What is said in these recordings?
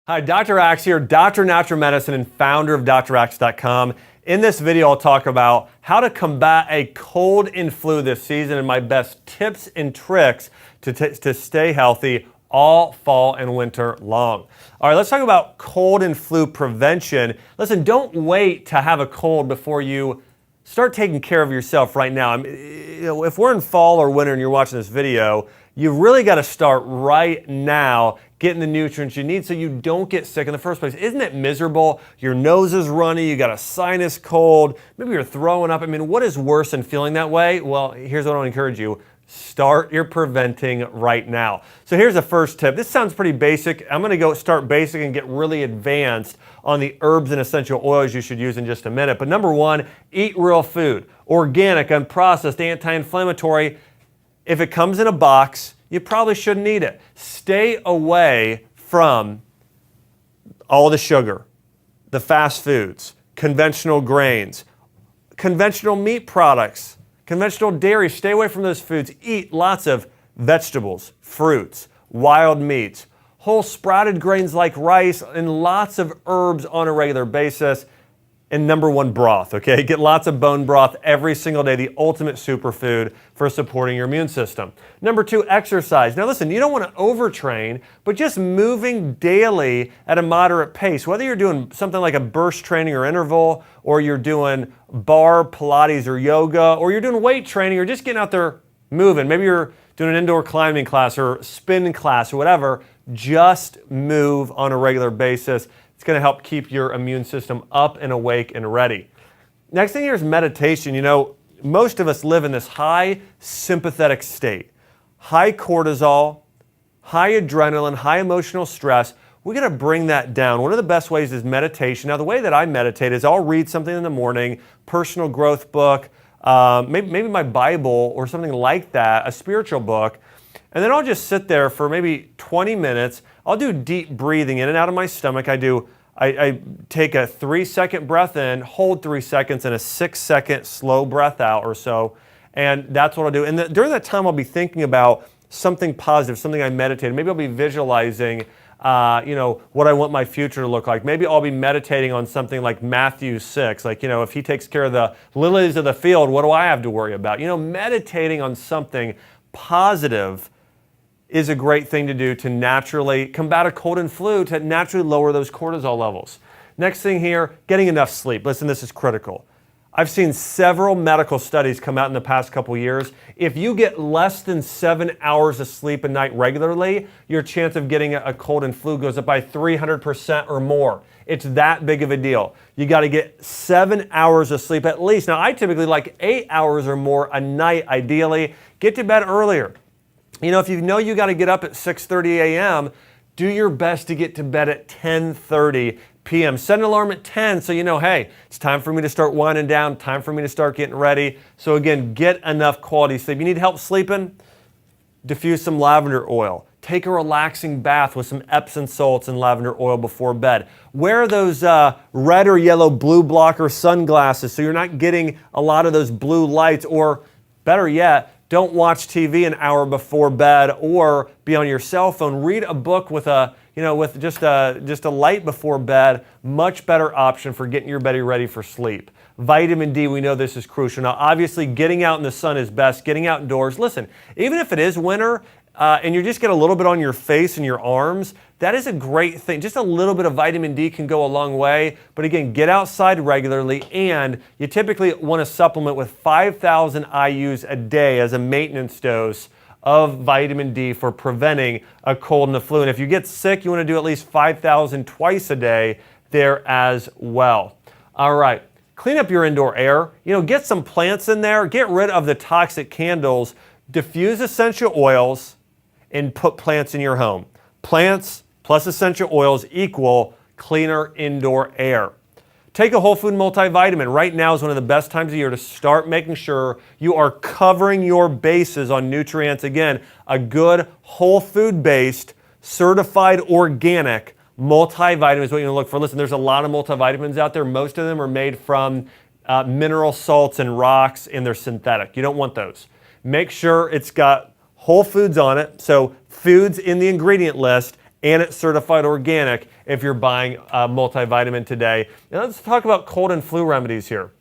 Hi, Dr. Axe here, Doctor of Natural Medicine and founder of DrAxe.com. In this video, I'll talk about how to combat a cold and flu this season and my best tips and tricks to stay healthy all fall and winter long. All right, let's talk about cold and flu prevention. Listen, don't wait to have a cold before you start taking care of yourself right now. If we're in fall or winter and you're watching this video, you've really got to start right now getting the nutrients you need so you don't get sick in the first place. Isn't it miserable? Your nose is runny, you got a sinus cold, maybe you're throwing up. What is worse than feeling that way? Well, here's what I want to encourage you. Start your preventing right now. So here's the first tip. This sounds pretty basic. I'm going to go start basic and get really advanced on the herbs and essential oils you should use in just a minute. But number one, eat real food. Organic, unprocessed, anti-inflammatory. If it comes in a box, you probably shouldn't eat it. Stay away from all the sugar, the fast foods, conventional grains, conventional meat products, conventional dairy. Stay away from those foods. Eat lots of vegetables, fruits, wild meats, whole sprouted grains like rice, and lots of herbs on a regular basis. And number one, broth, okay? Get lots of bone broth every single day, the ultimate superfood for supporting your immune system. Number two, exercise. Now listen, you don't want to overtrain, but just moving daily at a moderate pace, whether you're doing something like a burst training or interval, or you're doing bar, Pilates, or yoga, or you're doing weight training, or just getting out there moving. Maybe you're doing an indoor climbing class or spin class or whatever. Just move on a regular basis. It's going to help keep your immune system up and awake and ready. Next thing here is meditation. Most of us live in this high sympathetic state. High cortisol, high adrenaline, high emotional stress. We got to bring that down. One of the best ways is meditation. Now, the way that I meditate is I'll read something in the morning, personal growth book, maybe my Bible or something like that, a spiritual book. And then I'll just sit there for maybe 20 minutes. I'll do deep breathing in and out of my stomach. I take a 3-second breath in, hold 3 seconds, and a 6-second slow breath out or so. And that's what I'll do. And during that time, I'll be thinking about something positive, something I meditated. Maybe I'll be visualizing, what I want my future to look like. Maybe I'll be meditating on something like Matthew 6. Like, if he takes care of the lilies of the field, what do I have to worry about? Meditating on something positive is a great thing to do to naturally combat a cold and flu, to naturally lower those cortisol levels. Next thing here, getting enough sleep. Listen, this is critical. I've seen several medical studies come out in the past couple years. If you get less than 7 hours of sleep a night regularly, your chance of getting a cold and flu goes up by 300% or more. It's that big of a deal. You got to get 7 hours of sleep at least. Now, I typically like 8 hours or more a night, ideally. Get to bed earlier. If you know you got to get up at 6:30 a.m., do your best to get to bed at 10:30 p.m. Set an alarm at 10 so you know, hey, it's time for me to start winding down, time for me to start getting ready. So again, get enough quality sleep. You need help sleeping? Diffuse some lavender oil. Take a relaxing bath with some Epsom salts and lavender oil before bed. Wear those red or yellow blue blocker sunglasses so you're not getting a lot of those blue lights, or better yet, don't watch TV an hour before bed or be on your cell phone. Read a book with just a light before bed. Much better option for getting your body ready for sleep. Vitamin D, we know this is crucial. Now, obviously, getting out in the sun is best. Getting outdoors. Listen, even if it is winter and you just get a little bit on your face and your arms, that is a great thing. Just a little bit of vitamin D can go a long way. But again, get outside regularly, and you typically want to supplement with 5,000 IUs a day as a maintenance dose of vitamin D for preventing a cold and a flu. And if you get sick, you want to do at least 5,000 twice a day there as well. All right, clean up your indoor air. Get some plants in there. Get rid of the toxic candles. Diffuse essential oils and put plants in your home. Plants plus essential oils equal cleaner indoor air. Take a whole food multivitamin. Right now is one of the best times of year to start making sure you are covering your bases on nutrients. Again, a good whole food based, certified organic multivitamin is what you want to look for. Listen, there's a lot of multivitamins out there. Most of them are made from mineral salts and rocks, and they're synthetic. You don't want those. Make sure it's got whole foods on it, so foods in the ingredient list, and it's certified organic if you're buying a multivitamin today. Now let's talk about cold and flu remedies here.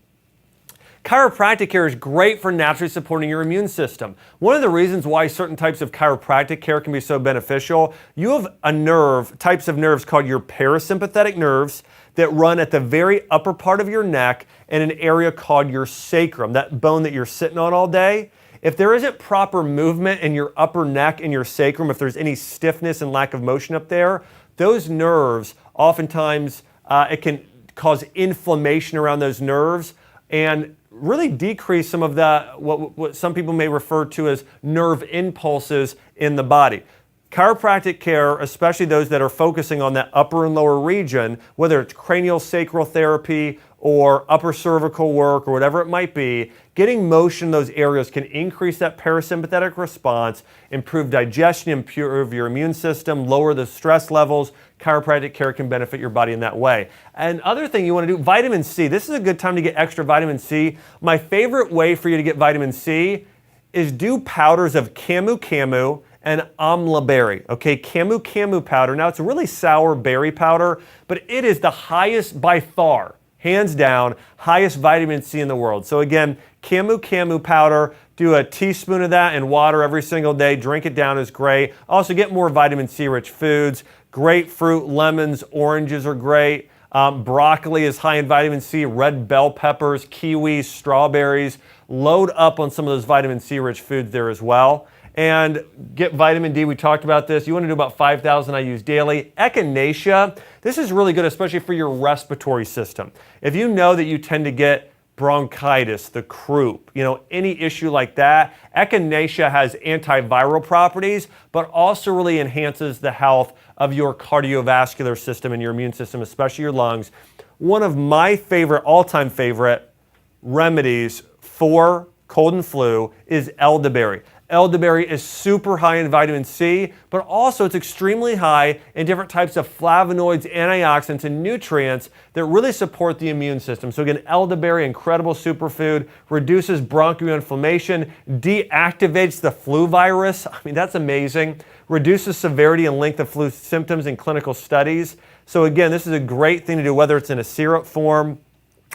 Chiropractic care is great for naturally supporting your immune system. One of the reasons why certain types of chiropractic care can be so beneficial, you have types of nerves called your parasympathetic nerves that run at the very upper part of your neck in an area called your sacrum, that bone that you're sitting on all day. If there isn't proper movement in your upper neck and your sacrum, if there's any stiffness and lack of motion up there, those nerves, oftentimes it can cause inflammation around those nerves and really decrease some of the, what some people may refer to as nerve impulses in the body. Chiropractic care, especially those that are focusing on that upper and lower region, whether it's cranial sacral therapy or upper cervical work or whatever it might be, getting motion in those areas can increase that parasympathetic response, improve digestion, improve your immune system, lower the stress levels. Chiropractic care can benefit your body in that way. And other thing you want to do, vitamin C. This is a good time to get extra vitamin C. My favorite way for you to get vitamin C is do powders of camu camu and amla berry. Okay, camu camu powder. Now it's a really sour berry powder, but it is the highest by far, hands down, highest vitamin C in the world. So again, camu camu powder, do a teaspoon of that in water every single day, drink it down is great. Also get more vitamin C rich foods. Grapefruit, lemons, oranges are great. Broccoli is high in vitamin C, red bell peppers, kiwis, strawberries. Load up on some of those vitamin C rich foods there as well. And get vitamin D, we talked about this. You want to do about 5,000 IUs daily. Echinacea, this is really good, especially for your respiratory system. If you know that you tend to get bronchitis, the croup, any issue like that, Echinacea has antiviral properties, but also really enhances the health of your cardiovascular system and your immune system, especially your lungs. One of my all-time favorite remedies for cold and flu is elderberry. Elderberry is super high in vitamin C, but also it's extremely high in different types of flavonoids, antioxidants, and nutrients that really support the immune system. So again, elderberry, incredible superfood, reduces bronchial inflammation, deactivates the flu virus. I mean, that's amazing. Reduces severity and length of flu symptoms in clinical studies. So again, this is a great thing to do, whether it's in a syrup form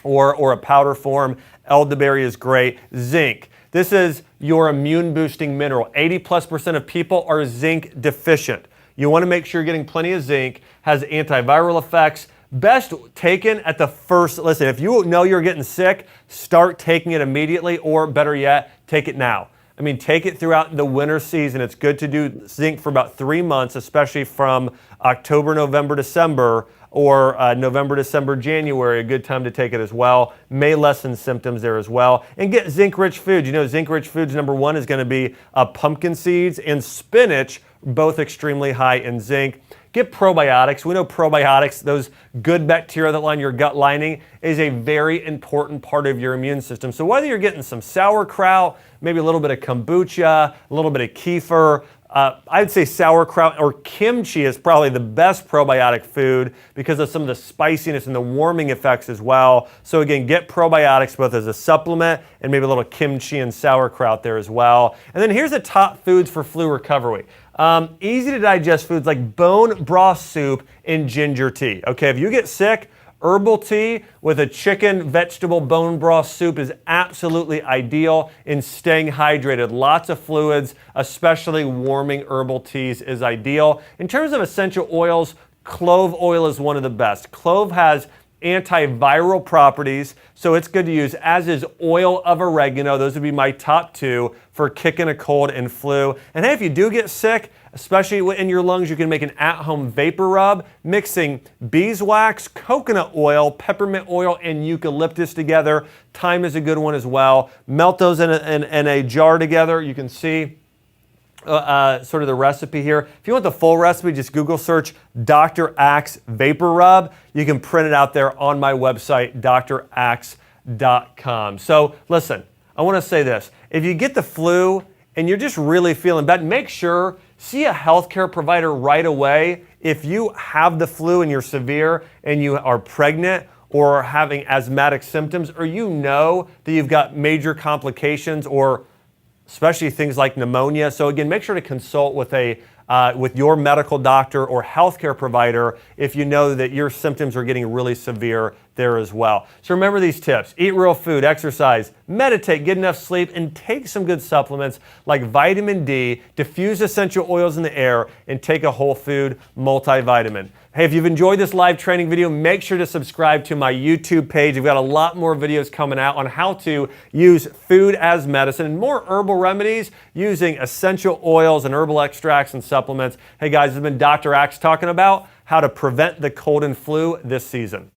or a powder form. Elderberry is great. Zinc. This is your immune boosting mineral. 80+% of people are zinc deficient. You want to make sure you're getting plenty of zinc, has antiviral effects. Best taken at the first, listen, if you know you're getting sick, start taking it immediately, or better yet, take it now. I mean, take it throughout the winter season. It's good to do zinc for about 3 months, especially from October, November, December, or November, December, January, a good time to take it as well. May lessen symptoms there as well. And get zinc-rich foods. Zinc-rich foods, number one is going to be pumpkin seeds and spinach, both extremely high in zinc. Get probiotics. We know probiotics, those good bacteria that line your gut lining, is a very important part of your immune system. So whether you're getting some sauerkraut, maybe a little bit of kombucha, a little bit of kefir, I'd say sauerkraut or kimchi is probably the best probiotic food because of some of the spiciness and the warming effects as well. So again, get probiotics both as a supplement and maybe a little kimchi and sauerkraut there as well. And then here's the top foods for flu recovery. Easy to digest foods like bone broth soup and ginger tea. Okay, if you get sick, herbal tea with a chicken vegetable bone broth soup is absolutely ideal in staying hydrated. Lots of fluids, especially warming herbal teas, is ideal. In terms of essential oils, clove oil is one of the best. Clove has antiviral properties, so it's good to use, as is oil of oregano. Those would be my top two for kicking a cold and flu. And hey, if you do get sick, especially in your lungs, you can make an at-home vapor rub, mixing beeswax, coconut oil, peppermint oil, and eucalyptus together. Thyme is a good one as well. Melt those in a jar together. You can see sort of the recipe here. If you want the full recipe, just Google search Dr. Axe Vapor Rub. You can print it out there on my website, draxe.com. So listen, I want to say this. If you get the flu and you're just really feeling bad, make sure see a healthcare provider right away. If you have the flu and you're severe and you are pregnant or are having asthmatic symptoms, or you know that you've got major complications or especially things like pneumonia. So again, make sure to consult with a with your medical doctor or healthcare provider if you know that your symptoms are getting really severe there as well. So remember these tips: eat real food, exercise, meditate, get enough sleep, and take some good supplements like vitamin D, diffuse essential oils in the air, and take a whole food multivitamin. Hey, if you've enjoyed this live training video, make sure to subscribe to my YouTube page. We've got a lot more videos coming out on how to use food as medicine and more herbal remedies using essential oils and herbal extracts and supplements. Hey guys, this has been Dr. Axe talking about how to prevent the cold and flu this season.